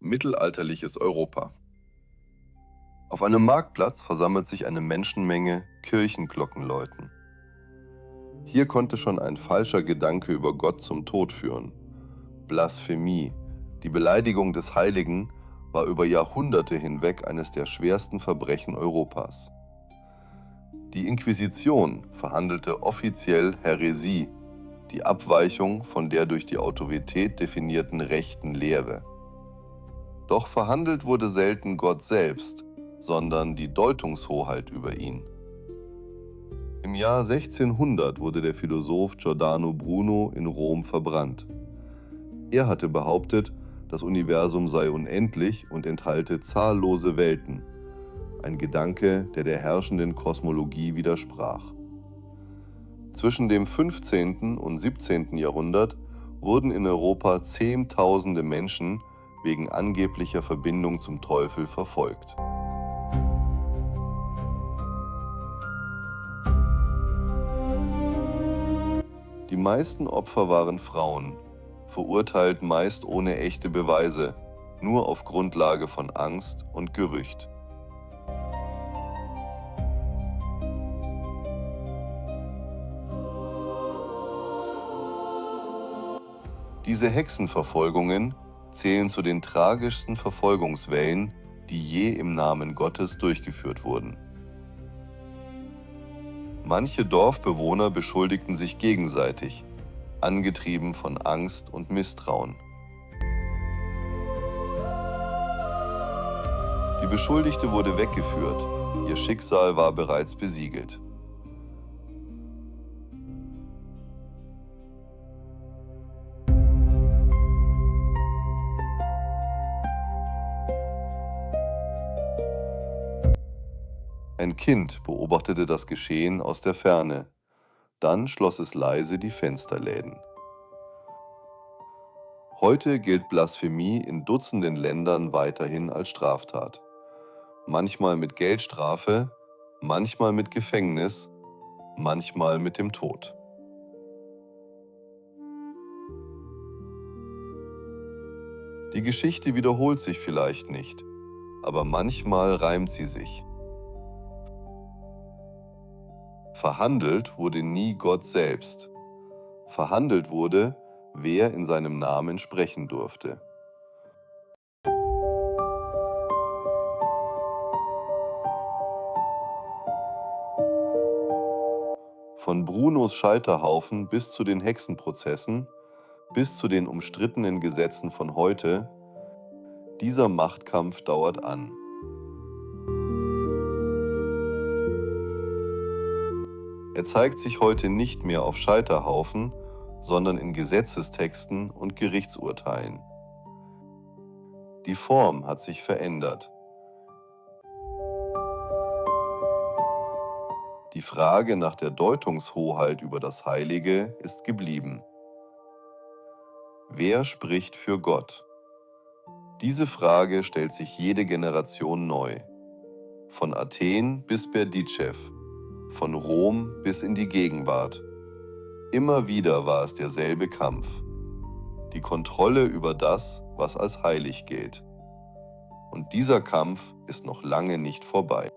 Mittelalterliches Europa. Auf einem Marktplatz versammelt sich eine Menschenmenge, Kirchenglocken läuten. Hier konnte schon ein falscher Gedanke über Gott zum Tod führen. Blasphemie, die Beleidigung des Heiligen, war über Jahrhunderte hinweg eines der schwersten Verbrechen Europas. Die Inquisition verhandelte offiziell Häresie, die Abweichung von der durch die Autorität definierten rechten Lehre. Doch verhandelt wurde selten Gott selbst, sondern die Deutungshoheit über ihn. Im Jahr 1600 wurde der Philosoph Giordano Bruno in Rom verbrannt. Er hatte behauptet, das Universum sei unendlich und enthalte zahllose Welten, ein Gedanke, der der herrschenden Kosmologie widersprach. Zwischen dem 15. und 17. Jahrhundert wurden in Europa Zehntausende Menschen wegen angeblicher Verbindung zum Teufel verfolgt. Die meisten Opfer waren Frauen, verurteilt meist ohne echte Beweise, nur auf Grundlage von Angst und Gerücht. Diese Hexenverfolgungen zählen zu den tragischsten Verfolgungswellen, die je im Namen Gottes durchgeführt wurden. Manche Dorfbewohner beschuldigten sich gegenseitig, angetrieben von Angst und Misstrauen. Die Beschuldigte wurde weggeführt, ihr Schicksal war bereits besiegelt. Ein Kind beobachtete das Geschehen aus der Ferne. Dann schloss es leise die Fensterläden. Heute gilt Blasphemie in Dutzenden Ländern weiterhin als Straftat. Manchmal mit Geldstrafe, manchmal mit Gefängnis, manchmal mit dem Tod. Die Geschichte wiederholt sich vielleicht nicht, aber manchmal reimt sie sich. Verhandelt wurde nie Gott selbst. Verhandelt wurde, wer in seinem Namen sprechen durfte. Von Brunos Scheiterhaufen bis zu den Hexenprozessen, bis zu den umstrittenen Gesetzen von heute, dieser Machtkampf dauert an. Er zeigt sich heute nicht mehr auf Scheiterhaufen, sondern in Gesetzestexten und Gerichtsurteilen. Die Form hat sich verändert. Die Frage nach der Deutungshoheit über das Heilige ist geblieben. Wer spricht für Gott? Diese Frage stellt sich jede Generation neu. Von Athen bis Berdichev, von Rom bis in die Gegenwart. Immer wieder war es derselbe Kampf. Die Kontrolle über das, was als heilig gilt. Und dieser Kampf ist noch lange nicht vorbei.